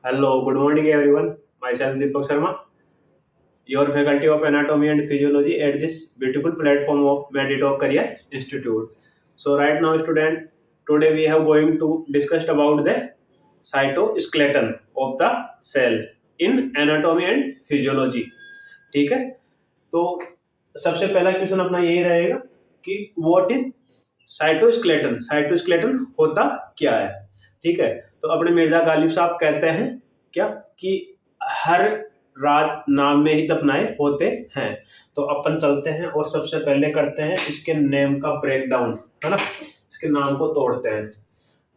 Hello, good morning everyone. Myself Deepak Sharma, your faculty of anatomy and physiology at this beautiful platform of Meditalk Career Institute. So right now, student, today we are going to discuss about the cytoskeleton of the cell in anatomy and physiology. ठीक है, तो सबसे पहला question अपना यही रहेगा कि what is cytoskeleton. Cytoskeleton होता क्या है? ठीक है, तो अपने मिर्जा गालिब साहब कहते हैं क्या कि हर राज नाम में ही दफनाए होते हैं। तो अपन चलते हैं और सबसे पहले करते हैं इसके नेम का ब्रेकडाउन, है ना। इसके नाम को तोड़ते हैं,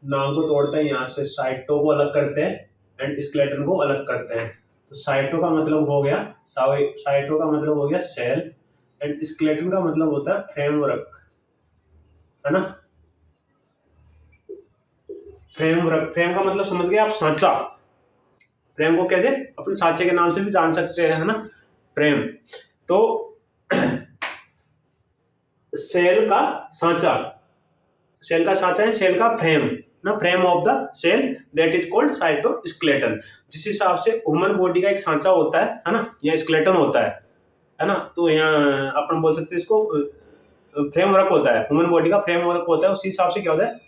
नाम को तोड़ते हैं, यहाँ से साइटो को अलग करते हैं एंड स्केलेटन को अलग करते हैं। तो साइटो का मतलब हो गया साइटो का मतलब हो गया सेल एंड स्केलेटन का मतलब होता है फ्रेमवर्क, है ना। फ्रेमवर्क, फ्रेम का मतलब समझ गए आप, सांचा। फ्रेम को कैसे अपने सांचे के नाम से भी जान सकते हैं, है ना, फ्रेम। तो सेल का सांचा, सेल का सांचा है सेल का फ्रेम ना, frame of the cell that is called cytoskeleton. जिस हिसाब से ह्यूमन बॉडी का एक सांचा होता है ना, या स्केलेटन होता है ना, तो यहाँ अपन बोल सकते हैं इसको फ्रेमवर्क होता है, ह्यूमन बॉडी का फ्रेमवर्क होता है। उसी हिसाब से क्या होता है,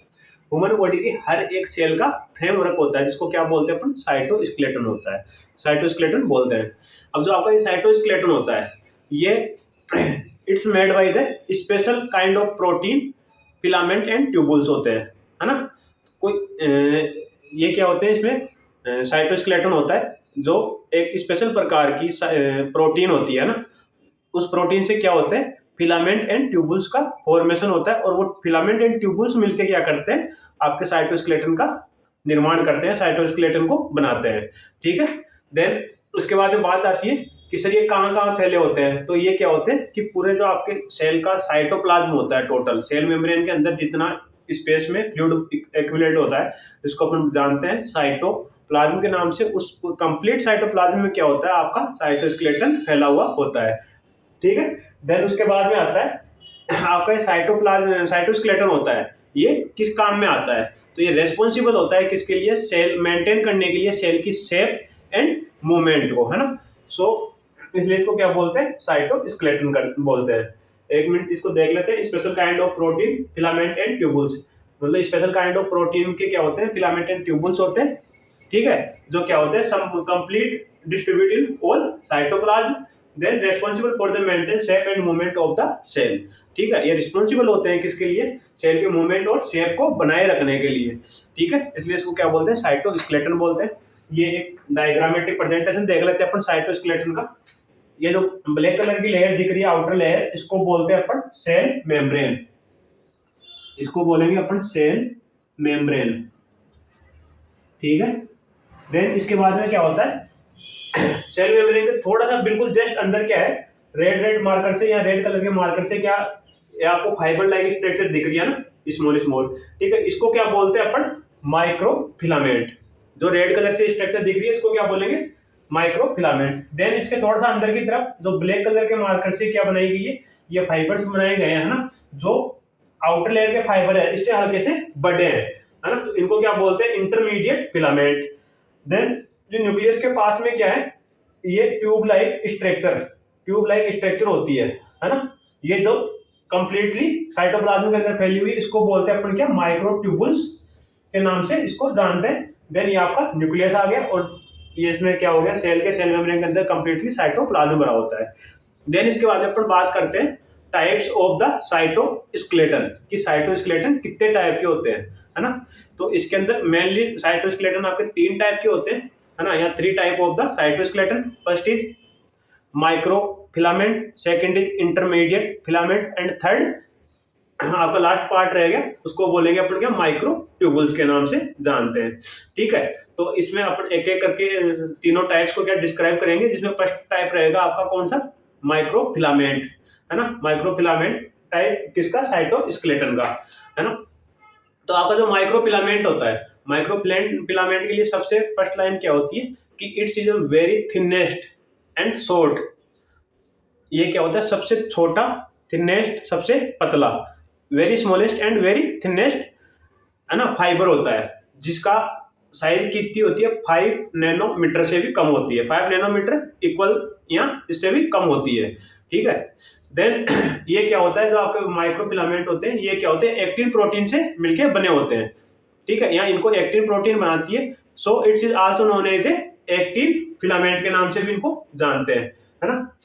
ह्यूमन बॉडी की हर एक सेल का फ्रेमवर्क होता है, जिसको क्या बोलते हैं अपन, साइटोस्केलेटन होता है, साइटोस्केलेटन बोलते हैं। अब जो आपका ये साइटोस्केलेटन होता है, ये it's made by the special kind of protein, filament and tubules होते हैं, है ना। कोई ये क्या होते हैं, इसमें साइटोस्केलेटन होता है जो एक स्पेशल प्रकार की प्रोटीन होती है ना। उस प्रोटीन से क्या होता है, फिलामेंट एंड ट्यूबुल्स का फॉर्मेशन होता है, और वो फिलामेंट एंड ट्यूबुल्स मिलकर क्या करते हैं, आपके साइटोस्केलेटन का निर्माण करते हैं, साइटोस्केलेटन को बनाते हैं। ठीक है, देन उसके बाद में बात आती है कि सर ये कहाँ कहाँ फैले होते हैं। तो ये क्या होते हैं कि पूरे जो आपके सेल का साइटोप्लाज्म होता है, टोटल सेल मेम्ब्रेन के अंदर जितना स्पेस में फ्लूइड एक्यूमुलेट होता है, जिसको अपन जानते हैं साइटोप्लाज्म के नाम से, उस कंप्लीट साइटोप्लाज्म में क्या होता है, आपका साइटोस्केलेटन फैला हुआ होता है। ठीक है, देन उसके बाद में आता है आपका साइटोप्लाज्म, साइटोस्केलेटन होता है, ये किस काम में आता है। तो ये रेस्पॉन्सिबल होता है किसके लिए, सेल मेंटेन करने के लिए, सेल की शेप एंड मूवमेंट को, है ना। सो इसलिए इसको क्या बोलते हैं, साइटोस्केलेटन बोलते हैं। एक मिनट इसको देख लेते हैं, special kind of protein, filament and tubules. मतलब स्पेशल काइंड ऑफ प्रोटीन के क्या होते हैं, फिलामेंट एंड ट्यूबुल्स होते हैं। ठीक है, जो क्या होते हैं, some complete distribute in all cytoplasm, then responsible for the maintain shape and movement of the cell. ठीक है, ये रिस्पॉन्सिबल होते हैं किसके लिए, सेल के मूवमेंट और शेप को बनाए रखने के लिए। ठीक है, इसलिए इसको क्या बोलते हैं, साइटोस्केलेटन बोलते हैं। ये एक डायग्रामेटिक प्रेजेंटेशन देख लेते हैं अपन साइटोस्केलेटन का। ये जो ब्लैक कलर की लेयर दिख रही है, आउटर लेयर, इसको बोलते हैं अपन सेल मेम्ब्रेन, इसको बोलेंगे अपन सेल मेम्ब्रेन। ठीक है, देन इसके बाद में क्या होता है, सेल मेम्ब्रेन के थोड़ा सा बिल्कुल जस्ट अंदर क्या है, रेड मार्कर से या रेड कलर के मार्कर से क्या, ये आपको फाइबर लाइक स्ट्रक्चर दिख रही है ना, स्मॉल स्मॉल। ठीक है, इसको क्या बोलते हैं अपन, माइक्रोफिलामेंट। जो रेड कलर से स्ट्रक्चर दिख रही है, इसको क्या बोलेंगे, माइक्रोफिलामेंट। देन इसके थोड़ा सा अंदर की तरफ जो ब्लैक कलर के मार्कर से क्या बनाई गई है, ये फाइबर्स बनाए गए हैं, है ना, जो आउटर लेयर के फाइबर है, इससे हल्के से बड़े हैं, है ना। तो इनको क्या बोलते हैं, इंटरमीडिएट फिलामेंट। देन जो न्यूक्लियस के पास में क्या है, ये ट्यूब लाइक स्ट्रक्चर होती है ना। ये जो कंप्लीटली साइटोप्लाज्म के अंदर फैली हुई, इसको बोलते हैं अपन क्या, माइक्रोट्यूबुल्स के नाम से इसको जानते हैं। देन ये आपका न्यूक्लियस आ गया, और ये इसमें क्या हो गया, सेल के सेल मेम्ब्रेन के अंदर कंप्लीटली साइटोप्लाज्म भरा होता है। देन इसके बाद अपन बात करते हैं टाइप्स ऑफ द साइटोस्केलेटन, कि साइटोस्केलेटन कितने टाइप के होते हैं, है ना। तो इसके अंदर मेनली साइटोस्केलेटन आपके 3 टाइप के होते हैं, है ना, या 3 type of the cytoskeleton. First is microfilament, second is intermediate filament, and third आपका लास्ट पार्ट रहेगा, उसको बोलेंगे अपन क्या, माइक्रोट्यूबुल्स के नाम से जानते हैं। ठीक है, तो इसमें अपन एक एक करके तीनों टाइप्स को क्या डिस्क्राइब करेंगे, जिसमें फर्स्ट टाइप रहेगा आपका कौन सा, माइक्रोफिलामेंट, है ना। माइक्रोफिलामेंट टाइप किसका, साइटोस्केलेटन का, है ना। तो आपका जो माइक्रोफिलामेंट होता है, माइक्रोफिलामेंट के लिए सबसे फर्स्ट लाइन क्या होती है कि it's is a very thinnest and short. ये क्या होता है, सबसे छोटा, थिनेस्ट सबसे पतला, very smallest and very thinnest, है ना, फाइबर होता है, जिसका साइज कितनी होती है, 5 नैनोमीटर से भी कम होती है, 5 नैनोमीटर इक्वल या इससे भी कम होती है, ठीक है। देन ये क्या होता है, जो आपके माइक्रोफिलामेंट होते हैं ये क्या होते हैं, एक्टिन प्रोटीन से मिलके बने होते हैं, ठीक है। यहाँ इनको एक्टिन प्रोटीन बनाती है, so it's is also known as actin filament के नाम से भी इनको जानते हैं, है ना।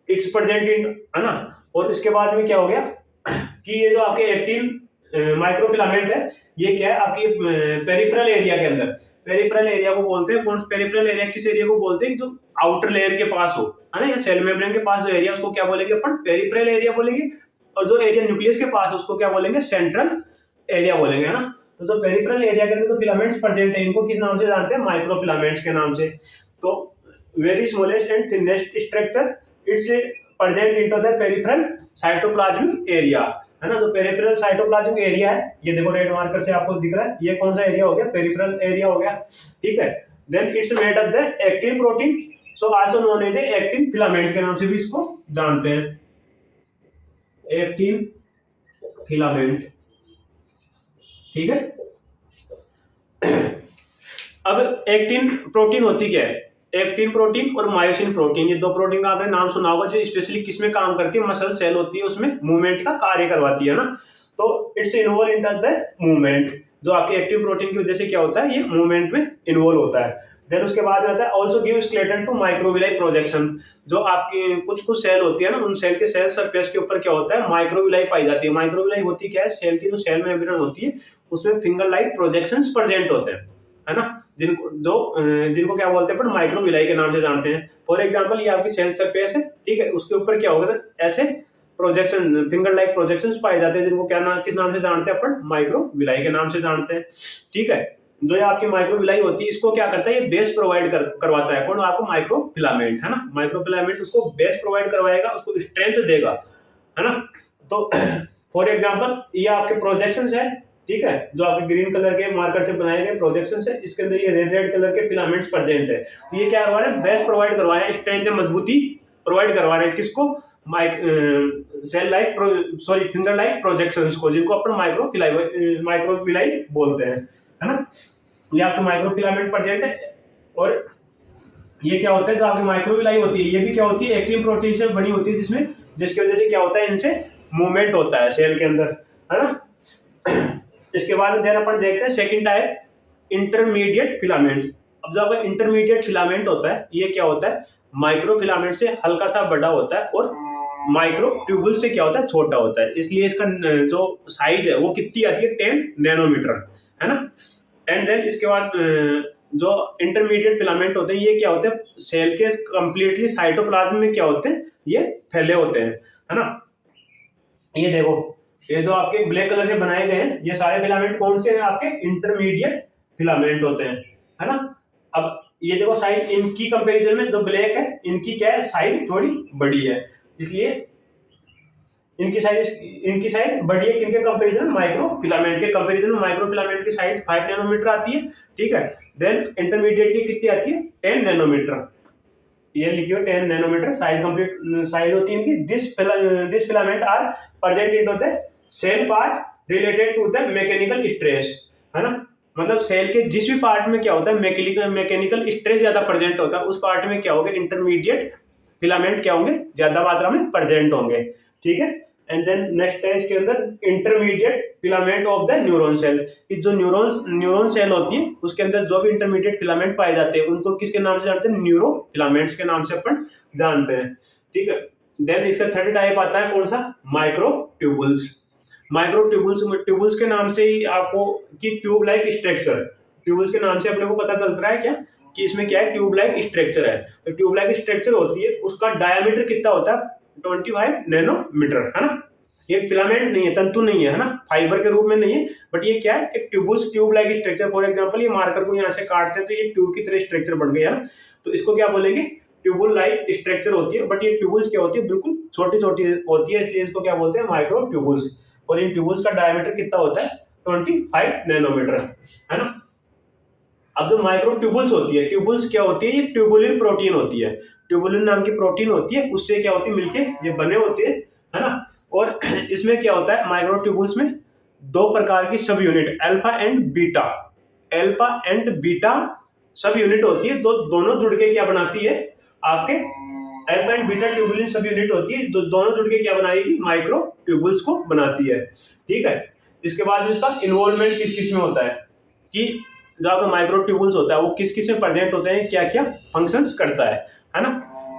इट्स प्रेजेंट इन, है ना। और इसके बाद में क्या हो गया कि ये जो आपके एक्टिन माइक्रोफिलामेंट है ये क्या है आपकी पेरिफेरल एरिया के अंदर, पेरिफेरल एरिया को बोलते हैं, कौन पेरिफेरल एरिया किस एरिया को बोलते हैं, जो आउटर लेयर के पास हो, है ना, या सेल मेम्ब्रेन के पास जो एरिया उसको क्या बोलेंगे अपन, पेरिफेरल एरिया बोलेंगे, और जो एरिया न्यूक्लियस के पास है उसको क्या बोलेंगे, सेंट्रल एरिया बोलेंगे, है ना। तो जो पेरिफेरल एरिया के अंदर जो फिलामेंट्स प्रेजेंट है इनको किस नाम से जानते हैं, माइक्रोफिलामेंट्स के नाम से। तो very smallest and thinnest structure it's present into the peripheral cytoplasmic area, है ना। जो पेरिफेरल साइटोप्लाज्मिक एरिया है ये देखो रेड मार्कर से आपको दिख रहा है, ये कौन सा एरिया हो गया, पेरिफेरल एरिया हो गया, ठीक है। Then it's made of the actin protein, so also known as actin filament के नाम से भी इसको जानते हैं, एक्टिन फिलामेंट, ठीक है। अब एक्टिन प्रोटीन होती क्या है, एक्टिन प्रोटीन और मायोसिन प्रोटीन, ये दो प्रोटीन का आपने नाम सुना होगा, जो स्पेशली किसमें काम करती है, मसल सेल होती है उसमें मूवमेंट का कार्य करवाती है ना। तो it's involve in the movement, जो आपके एक्टिव प्रोटीन की वजह से क्या होता है, ये मूवमेंट में इन्वॉल्व होता है। देन उसके बाद में आता है also give skeleton to microvilli projection, जो आपकी कुछ कुछ सेल होती है ना, उन सेल के सेल सरफेस के ऊपर क्या होता है, माइक्रोविलाई पाई जाती है। माइक्रोविलाई होती क्या है, सेल की जो सेल मेम्ब्रेन होती है उसमें फिंगर लाइक प्रोजेक्शंस प्रेजेंट होते हैं, है ना, जिनको क्या बोलते हैं अपन, माइक्रोविलाई के नाम से जानते हैं। फॉर एग्जांपल ये आपकी सेल सरफेस है, ठीक है, उसके ऊपर क्या होगा, ऐसे प्रोजेक्शन फिंगर लाइक प्रोजेक्शंस पाए जाते हैं, जिनको क्या नाम किस नाम से जानते हैं अपन, माइक्रोविलाई के नाम से जानते हैं, ठीक है। जो ये आपकी माइक्रोविलाई होती है इसको क्या करता है, ये बेस प्रोवाइड करवाता है, कौन, आपको माइक्रोफिलामेंट, है ना। माइक्रोफिलामेंट उसको बेस प्रोवाइड करवाएगा, उसको स्ट्रेंथ देगा, है ना। तो फॉर एग्जांपल ये आपके प्रोजेक्शंस है, ठीक है, जो आपके ग्रीन कलर के मार्कर से बनाए गए प्रोजेक्शंस है, इसके अंदर ये रेड रेड कलर के फिलामेंट्स प्रेजेंट है। तो ये क्या करवा रहे हैं, बेस प्रोवाइड करवा रहे हैं, स्ट्रेंथ या मजबूती प्रोवाइड करवा रहे हैं, किसको, cell like sorry finger like projections को, जिनको अपन माइक्रोविलाई बोलते हैं, है ना। ये आपके माइक्रोफिलामेंट प्रेजेंट है। और ये क्या होता है, जो आपकी माइक्रोविलाई होती है ये भी क्या होती है, एक्टिन प्रोटीन से बनी होती है, जिसमें जिसकी वजह से क्या होता है, इनसे मूवमेंट होता है सेल के अंदर, है ना। इसके बाद देन अपन देखते हैं सेकंड टाइप, इंटरमीडिएट फिलामेंट। अब जो आपका इंटरमीडिएट फिलामेंट होता है ये क्या होता है, माइक्रो फिलामेंट से हल्का सा बड़ा होता है और माइक्रो ट्यूबुल से क्या होता है, छोटा होता है, इसलिए इसका जो साइज है वो कितनी आती है, 10 नैनोमीटर, है ना। एंड देन इसके बाद जो इंटरमीडिएट फिलामेंट होते हैं ये क्या होते हैं, सेल के कंप्लीटली साइटोप्लाज्म में क्या होते हैं, ये फैले होते हैं, है ना। ये देखो ये जो आपके ब्लैक कलर से बनाए गए हैं ये सारे फिलामेंट कौन से हैं, आपके इंटरमीडिएट फिलामेंट होते हैं, है ना। अब ये देखो साइज इनकी कंपैरिजन में जो ब्लैक है इनकी क्या है, साइज थोड़ी बड़ी है, इसलिए इनकी साइज बड़ी है, किनके कंपैरिजन में, माइक्रो फिलामेंट के कंपैरिजन में। माइक्रो फिलामेंट की साइज 5 नैनोमीटर आती है, ठीक है। देन इंटरमीडिएट की कितनी आती है, 10 नैनोमीटर, ये लिखिए 10 नैनोमीटर साइज कंप्लीट साइज होती है इनकी। This filament are present into the cell part related to the mechanical stress, है ना। मतलब सेल के जिस भी पार्ट में क्या होता है, मैकेनिकल स्ट्रेस ज्यादा प्रेजेंट होता है, उस पार्ट में क्या होगा, इंटरमीडिएट फिलामेंट क्या होंगे, ज्यादा मात्रा में प्रेजेंट होंगे, ठीक है। एंड देन नेक्स्ट है इसके अंदर intermediate filament of the neuron cell, कि जो न्यूरॉन सेल होती है उसके अंदर जो भी इंटरमीडिएट फिलामेंट पाए जाते हैं उनको किसके नाम से जानते हैं, न्यूरो फिलामेंट्स के नाम से अपन जानते हैं, ठीक है। देन इसका थर्ड टाइप आता है कौन सा, माइक्रो ट्यूबुल्स। माइक्रो ट्यूबुल्स के नाम से ही आपको कि ट्यूब लाइक स्ट्रक्चर, ट्यूबुल्स के नाम से अपने को पता चलता है क्या कि इसमें क्या है, ट्यूब लाइक स्ट्रक्चर है। तो ट्यूब लाइक स्ट्रक्चर होती है, उसका डायमीटर कितना होता है, 25 नैनोमीटर, है ना। ये फिलामेंट नहीं है, तंतु नहीं है, है ना, फाइबर के रूप में नहीं है, बट ये क्या है, एक tube like structure. For example ये मार्कर को यहाँ से काटते हैं तो ये ट्यूब की तरह स्ट्रक्चर बन गया है, तो इसको क्या बोलेंगे, ट्यूबुल लाइक स्ट्रक्चर होती है। बट ये ट्यूबुल्स क्या होती है, बिल्कुल छोटी छोटी होती है, इसलिए इसको क्या बोलते हैं, माइक्रो ट्यूबुल्स। और इन ट्यूबुल्स का डायमीटर कितना होता है, 25 नैनोमीटर, है ना। अब जो माइक्रो ट्यूबुल्स होती है, ट्यूबुल्स क्या होती है, ये ट्यूबुलिन प्रोटीन होती है, ट्यूबुलिन नाम की प्रोटीन होती है, उससे क्या होती है मिलके ये बने होते हैं, है ना। और इसमें क्या होता है, माइक्रो ट्यूबुल्स में दो प्रकार की सब unit, alpha and beta, alpha and beta सब यूनिट होती है, तो दोनों जुड़ के क्या बनाती है आपके एल्फा एंड बीटा ट्यूबुलिन सब यूनिट होती है, दोनों जुड़ के क्या बनाएगी माइक्रो ट्यूबुल्स को बनाती है। ठीक है, इसके बाद इसका इन्वॉल्वमेंट किस किस में होता है कि जो आपका माइक्रो ट्यूबुल्स होता है वो किस किस में प्रेजेंट होते हैं, क्या क्या फंक्शंस करता है ना।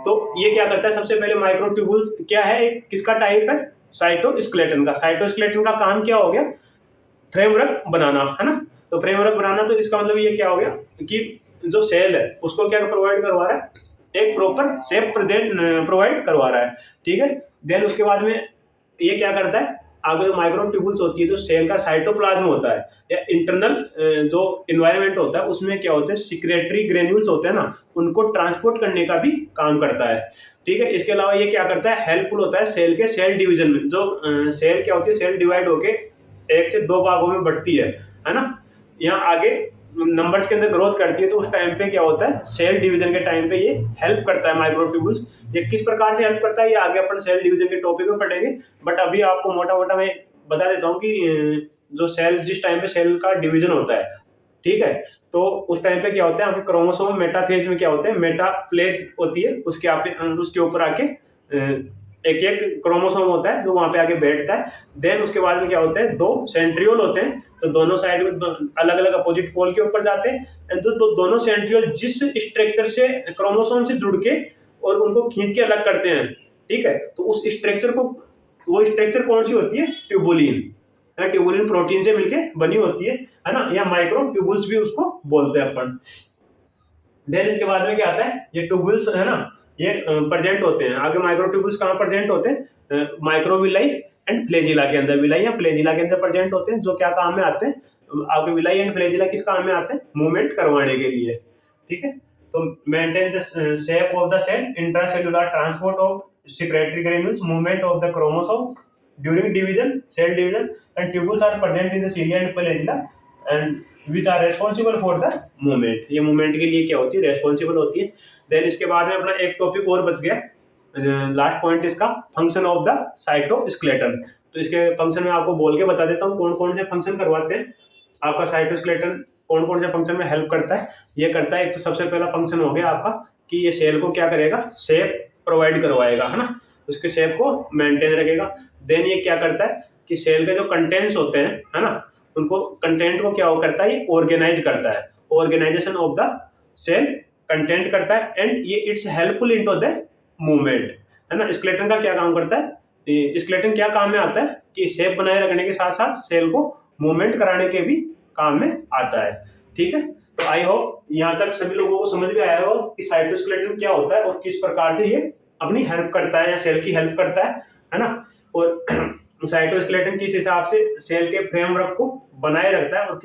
तो ये क्या करता है, सबसे पहले माइक्रो ट्यूबुल्स क्या है, एक किसका टाइप है, साइटोस्केलेटन का। साइटोस्केलेटन का काम क्या हो गया, फ्रेमवर्क बनाना, है ना। तो फ्रेमवर्क बनाना, तो इसका मतलब ये क्या हो गया कि जो सेल है उसको क्या प्रोवाइड करवा रहा है, एक प्रॉपर शेप प्रोवाइड करवा रहा है। ठीक है, देन उसके बाद में ये क्या करता है, आगे जो माइक्रो ट्यूबुल्स होती है, जो सेल का साइटोप्लाज्म होता है या इंटरनल जो इन्वायरमेंट होता है, उसमें क्या होते हैं सिक्रेटरी ग्रेन्यूल्स होते हैं ना, उनको ट्रांसपोर्ट करने का भी काम करता है। ठीक है, इसके अलावा ये क्या करता है, हेल्पफुल होता है सेल के सेल डिवीजन में। जो सेल क्या होती है, सेल डिवाइड होके 1 से 2 भागों में बढ़ती है ना। यहाँ आगे नंबर्स के अंदर ग्रोथ करती है, तो उस टाइम पे क्या होता है, सेल डिवीजन के टाइम पे ये हेल्प करता है माइक्रोट्यूबुल्स। ये किस प्रकार से हेल्प करता है, ये आगे अपन सेल डिवीजन के टॉपिक में पढ़ेंगे, बट अभी आपको मोटा मोटा मैं बता देता हूँ कि जो सेल, जिस टाइम पे सेल का डिवीजन होता है, ठीक है, तो उस टाइम पे क्या होता है, आपके क्रोमोसोम मेटाफेज में क्या होते हैं, मेटा प्लेट होती है, उसके ऊपर आके एक एक क्रोमोसोम होता है जो वहां पे आके बैठता है। देन उसके बाद में क्या होता है, 2 सेंट्रियोल होते हैं, तो दोनों साइड में अलग अलग अपोजिट पोल के ऊपर जाते हैं। तो दोनों सेंट्रियोल जिस स्ट्रक्चर से क्रोमोसोम से जुड़ के और उनको खींच के अलग करते हैं, ठीक है, तो उस स्ट्रक्चर को, वो स्ट्रक्चर कौन सी होती है, ट्यूबुलिन, है ना। ट्यूबुलिन प्रोटीन से मिलके बनी होती है ना, या माइक्रो ट्यूबुल्स भी उसको बोलते हैं अपन। देन इसके बाद में क्या आता है, ये ट्यूबुल्स है ना, ये प्रेजेंट होते हैं आगे। माइक्रोट्यूबुल्स कहाँ प्रेजेंट होते हैं, माइक्रोविलाई एंड फ्लैजिला के अंदर, विलाई या फ्लैजिला के अंदर प्रेजेंट होते हैं, जो क्या काम में आते हैं आपके, विलाई एंड फ्लैजिला किस काम में आते हैं, मूवमेंट करवाने के लिए। ठीक है, तो maintain the shape of the cell, intracellular transport of secretory granules, movement of the chromosome during division, cell division, and tubules are present in the cilia and flagella and which are responsible for the movement। ये movement के लिए क्या होती है, responsible होती है। Then इसके बाद में अपना एक टॉपिक और बच गया, लास्ट पॉइंट इसका, फंक्शन ऑफ द साइटोस्केलेटन। तो इसके फंक्शन में आपको बोल के बता देता हूँ कौन कौन से फंक्शन करवाते हैं आपका साइटोस्केलेटन, कौन कौन से फंक्शन में हेल्प करता है। ये करता है, एक तो सबसे पहला फंक्शन हो गया आपका कि ये सेल को क्या करेगा, शेप प्रोवाइड करवाएगा, है ना, उसके शेप को मेंटेन रखेगा। देन ये क्या करता है कि सेल के जो कंटेंट्स होते हैं, है ना, उनको कंटेंट को क्या करता है, ये ऑर्गेनाइज करता है, organisation of the cell content करता है, एंड ये it's helpful into the movement, है ना। स्केलेटन का क्या काम करता है, स्केलेटन क्या काम में आता है कि शेप बनाए रखने के साथ साथ सेल को मूवमेंट कराने के भी काम में आता है। ठीक है, तो आई होप यहाँ तक सभी लोगों को समझ में आया हो कि साइटोस्केलेटन क्या होता है और किस प्रकार से ये अपनी हेल्प करता है या सेल की हेल्प करता है ना। और साइटोस्केलेटन किस हिसाब से सेल के फ्रेमवर्क को बनाए रखता है और